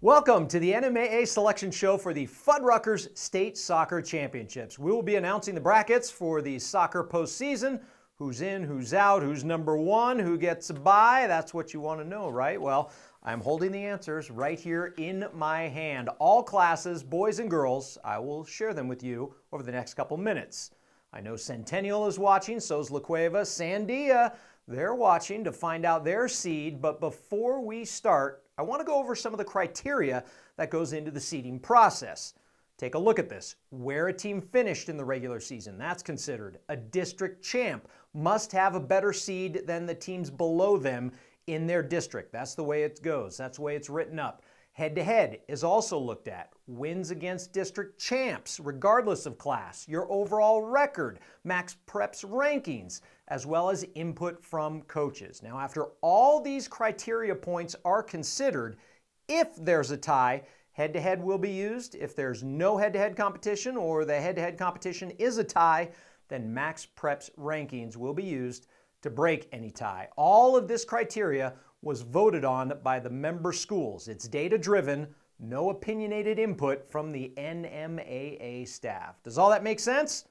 Welcome to the NMAA selection show for the Fuddruckers State Soccer Championships. We will be announcing the brackets for the soccer postseason. Who's in, who's out, who's number one, who gets a bye. That's what you want to know, right? Well, I'm holding the answers right here in my hand. All classes, boys and girls, I will share them with you over the next couple minutes. I know Centennial is watching, so is La Cueva. Sandia, they're watching to find out their seed. But before we start, I want to go over some of the criteria that goes into the seeding process. Take a look at this. Where a team finished in the regular season, that's considered. A district champ must have a better seed than the teams below them in their district. That's the way it goes. That's the way it's written up. Head-to-head is also looked at. Wins against district champs, regardless of class. Your overall record, max preps rankings, as well as input from coaches. Now, after all these criteria points are considered, if there's a tie, head-to-head will be used. If there's no head-to-head competition or the head-to-head competition is a tie, then max preps rankings will be used to break any tie. All of this criteria was voted on by the member schools. It's data-driven, no opinionated input from the NMAA staff. Does all that make sense?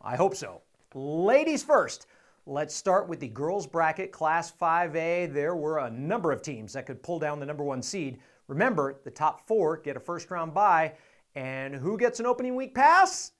I hope so. Ladies first. Let's start with the girls bracket, Class 5A. There were a number of teams that could pull down the number one seed. Remember, the top four get a first-round bye. And who gets an opening week pass?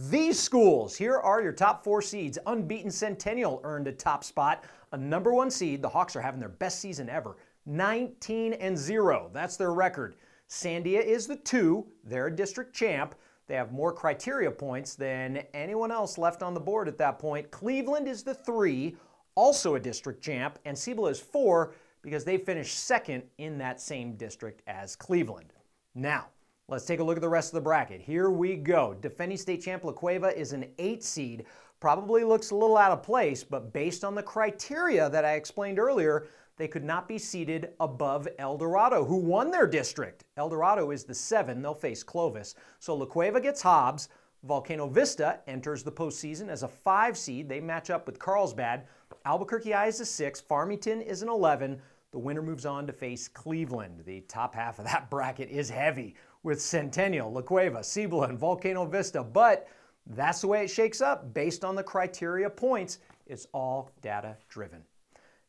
These schools. Here are your top four seeds. Unbeaten Centennial earned a top spot, a number one seed. The Hawks are having their best season ever. 19-0. That's their record. Sandia is the 2. They're a district champ. They have more criteria points than anyone else left on the board at that point. Cleveland is the 3, also a district champ. And Cibola is 4 because they finished second in that same district as Cleveland. Now, let's take a look at the rest of the bracket. Here we go. Defending state champ La Cueva is an 8 seed. Probably looks a little out of place, but based on the criteria that I explained earlier, they could not be seated above El Dorado, who won their district. El Dorado is the 7. They'll face Clovis. So La Cueva gets Hobbs. Volcano Vista enters the postseason as a 5 seed. They match up with Carlsbad. Albuquerque I is a 6. Farmington is an 11. The winner moves on to face Cleveland. The top half of that bracket is heavy with Centennial, La Cueva, Cibola, and Volcano Vista. But that's the way it shakes up based on the criteria points. It's all data-driven.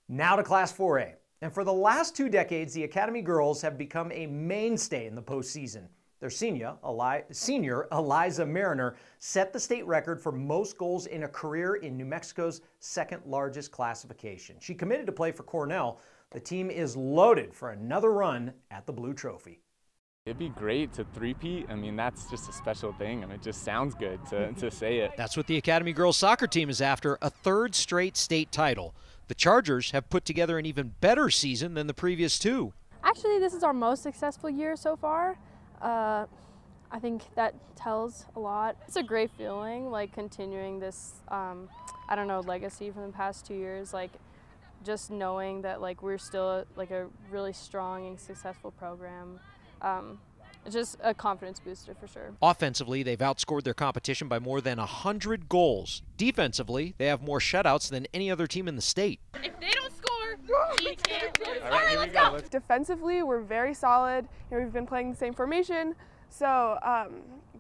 Now to Class 4A. And for the last 2 decades, the Academy girls have become a mainstay in the postseason. Their senior, Eliza Mariner, set the state record for most goals in a career in New Mexico's second largest classification. She committed to play for Cornell. The team is loaded for another run at the Blue Trophy. It'd be great to three-peat. I mean, that's just a special thing, and it just sounds good to say it. That's what the Academy girls soccer team is after, a 3rd straight state title. The Chargers have put together an even better season than the previous 2. Actually, this is our most successful year so far. I think that tells a lot. It's a great feeling, like continuing this, I don't know, legacy from the past 2 years. Like, just knowing that like we're still like a really strong and successful program. It's just a confidence booster for sure. Offensively, they've outscored their competition by more than 100 goals. Defensively, they have more shutouts than any other team in the state. If they don't score, we can't win. All right, here we go. Defensively, we're very solid. We've been playing the same formation, so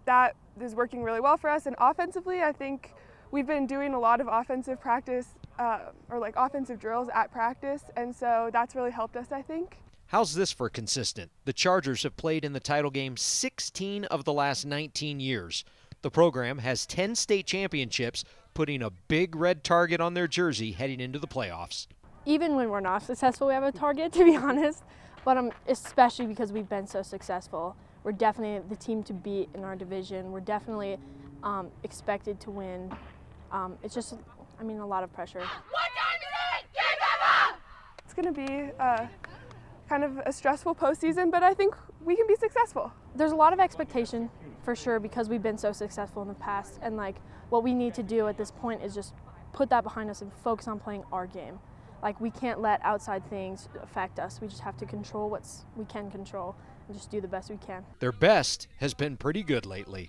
that is working really well for us. And offensively, I think we've been doing a lot of offensive practice or like offensive drills at practice, and so that's really helped us, I think. How's this for consistent? The Chargers have played in the title game 16 of the last 19 years. The program has 10 state championships, putting a big red target on their jersey heading into the playoffs. Even when we're not successful, we have a target, to be honest. But especially because we've been so successful. We're definitely the team to beat in our division. We're definitely expected to win. It's just, I mean, a lot of pressure. What time is it? Give them up! It's going to be kind of a stressful postseason, but I think we can be successful. There's a lot of expectation for sure because we've been so successful in the past, and like what we need to do at this point is just put that behind us and focus on playing our game. Like, we can't let outside things affect us. We just have to control what we can control and just do the best we can. Their best has been pretty good lately.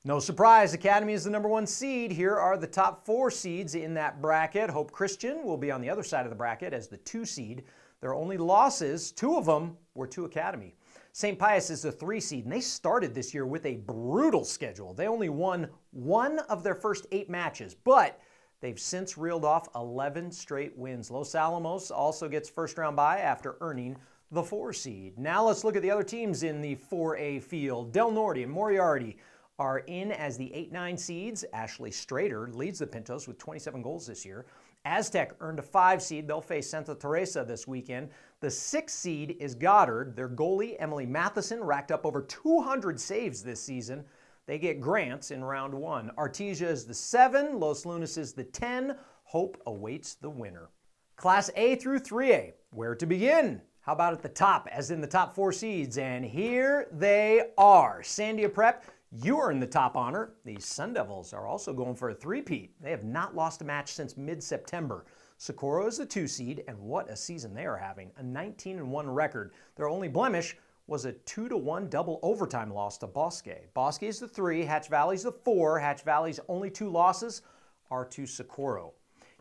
No surprise, Academy is the number 1 seed. Here are the top 4 seeds in that bracket. Hope Christian will be on the other side of the bracket as the 2 seed. Their only losses, 2 of them, were to Academy. St. Pius is the 3 seed, and they started this year with a brutal schedule. They only won 1 of their first 8 matches, but they've since reeled off 11 straight wins. Los Alamos also gets first round bye after earning the 4 seed. Now let's look at the other teams in the 4A field. Del Norte and Moriarty are in as the 8-9 seeds. Ashley Strader leads the Pintos with 27 goals this year. Aztec earned a 5 seed. They'll face Santa Teresa this weekend. The 6 seed is Goddard. Their goalie, Emily Matheson, racked up over 200 saves this season. They get Grants in round 1. Artesia is the 7. Los Lunas is the 10. Hope awaits the winner. Class A through 3A. Where to begin? How about at the top, as in the top 4 seeds? And here they are. Sandia Prep, you are in the top honor. The Sun Devils are also going for a three-peat. They have not lost a match since mid-September. Socorro is the 2 seed, and what a season they are having. A 19-1 record. Their only blemish was a 2-1 double overtime loss to Bosque. Bosque is the 3, Hatch Valley's the 4. Hatch Valley's only 2 losses are to Socorro.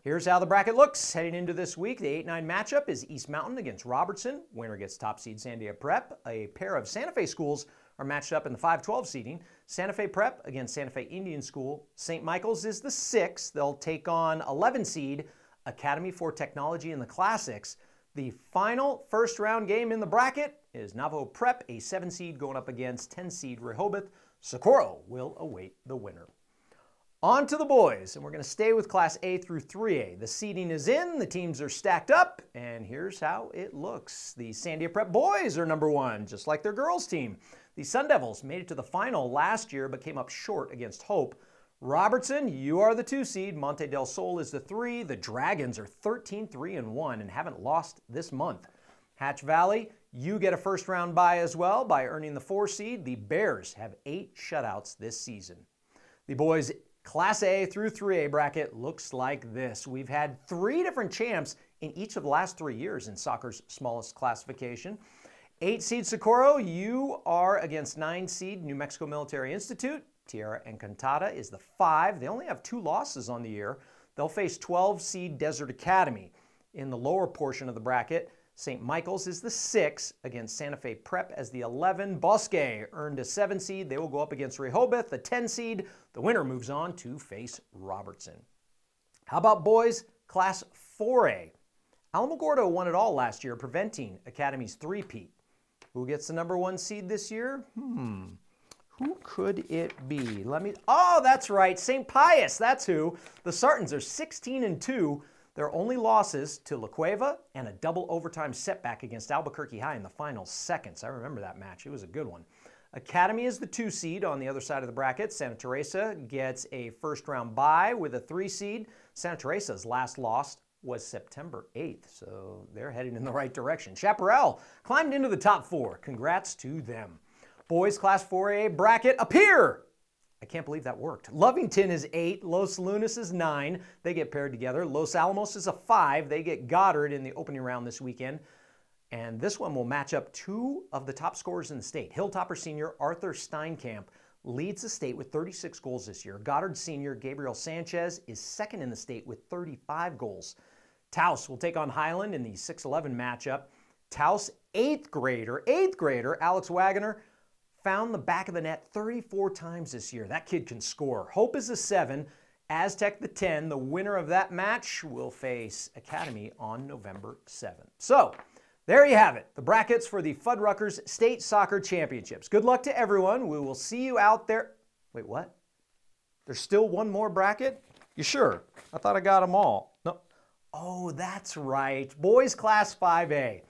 Here's how the bracket looks heading into this week. The 8-9 matchup is East Mountain against Robertson. Winner gets top seed Sandia Prep. A pair of Santa Fe schools are matched up in the 5-12 seeding. Santa Fe Prep against Santa Fe Indian School. St. Michael's is the 6. They'll take on 11 seed Academy for Technology in the Classics. The final first round game in the bracket is Navajo Prep, a 7 seed going up against 10 seed Rehoboth. Socorro will await the winner. On to the boys, and we're going to stay with Class A through 3A. The seeding is in, the teams are stacked up, and here's how it looks. The Sandia Prep boys are number 1, just like their girls team. The Sun Devils made it to the final last year, but came up short against Hope. Robertson, you are the 2 seed. Monte del Sol is the 3. The Dragons are 13-3-1 and haven't lost this month. Hatch Valley, you get a first round bye as well by earning the 4 seed. The Bears have 8 shutouts this season. The boys' Class A through 3A bracket looks like this. We've had 3 different champs in each of the last 3 years in soccer's smallest classification. 8 seed Socorro, you are against 9 seed New Mexico Military Institute. Tierra Encantada is the 5. They only have 2 losses on the year. They'll face 12 seed Desert Academy. In the lower portion of the bracket, St. Michael's is the 6 against Santa Fe Prep as the 11. Bosque earned a 7 seed. They will go up against Rehoboth, the 10 seed. The winner moves on to face Robertson. How about boys Class 4A? Alamogordo won it all last year, preventing Academy's three-peat. Who gets the number 1 seed this year? Who could it be? Oh, that's right, St. Pius, that's who. The Sartans are 16-2. Their only losses to La Cueva and a double overtime setback against Albuquerque High in the final seconds. I remember that match. It was a good one. Academy is the 2 seed on the other side of the bracket. Santa Teresa gets a first round bye with a 3 seed. Santa Teresa's last loss was September 8th, so they're heading in the right direction. Chaparral climbed into the top 4. Congrats to them. Boys Class 4A bracket appear. I can't believe that worked. Lovington is 8. Los Lunas is 9. They get paired together. Los Alamos is a 5. They get Goddard in the opening round this weekend. And this one will match up 2 of the top scorers in the state. Hilltopper senior Arthur Steinkamp leads the state with 36 goals this year. Goddard senior Gabriel Sanchez is 2nd in the state with 35 goals. Taos will take on Highland in the 6-11 matchup. Taos 8th grader Alex Wagoner found the back of the net 34 times this year. That kid can score. Hope is a 7. Aztec the 10. The winner of that match will face Academy on November 7th. So, there you have it. The brackets for the Fuddruckers State Soccer Championships. Good luck to everyone. We will see you out there. Wait, what? There's still one more bracket? You sure? I thought I got them all. No. Oh, that's right. Boys Class 5A.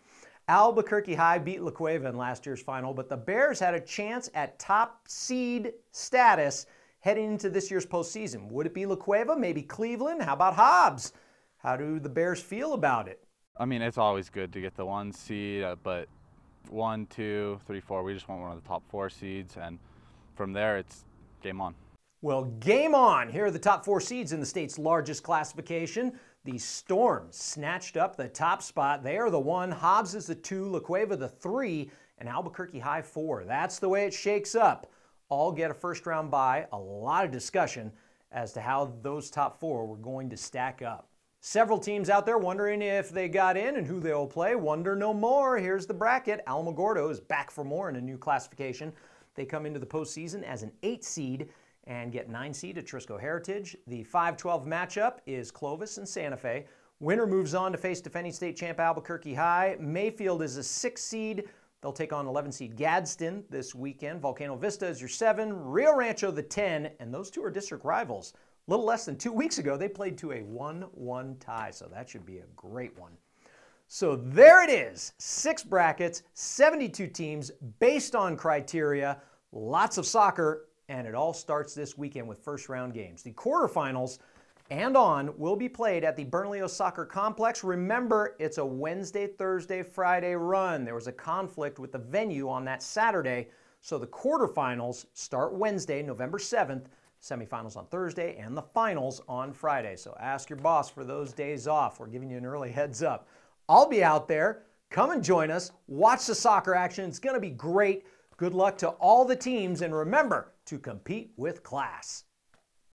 Albuquerque High beat La Cueva in last year's final, but the Bears had a chance at top seed status heading into this year's postseason. Would it be La Cueva? Maybe Cleveland? How about Hobbs? How do the Bears feel about it? I mean, it's always good to get the 1 seed, but 1, 2, 3, 4, we just want one of the top 4 seeds, and from there, it's game on. Well, game on. Here are the top 4 seeds in the state's largest classification. The Storm snatched up the top spot. They are the 1. Hobbs is the 2. La Cueva the 3. And Albuquerque High 4. That's the way it shakes up. All get a first round bye. A lot of discussion as to how those top 4 were going to stack up. Several teams out there wondering if they got in and who they'll play. Wonder no more. Here's the bracket. Alamogordo is back for more in a new classification. They come into the postseason as an 8 seed and get 9 seed at Trisco Heritage. The 5-12 matchup is Clovis and Santa Fe. Winner moves on to face defending state champ Albuquerque High. Mayfield is a 6 seed. They'll take on 11 seed Gadsden this weekend. Volcano Vista is your 7, Rio Rancho the 10, and those two are district rivals. A little less than 2 weeks ago, they played to a 1-1 tie, so that should be a great one. So there it is, 6 brackets, 72 teams based on criteria, lots of soccer, and it all starts this weekend with first-round games. The quarterfinals and on will be played at the Bernalillo Soccer Complex. Remember, it's a Wednesday, Thursday, Friday run. There was a conflict with the venue on that Saturday, so the quarterfinals start Wednesday, November 7th, semifinals on Thursday, and the finals on Friday. So ask your boss for those days off. We're giving you an early heads up. I'll be out there. Come and join us. Watch the soccer action. It's going to be great. Good luck to all the teams, and remember to compete with class.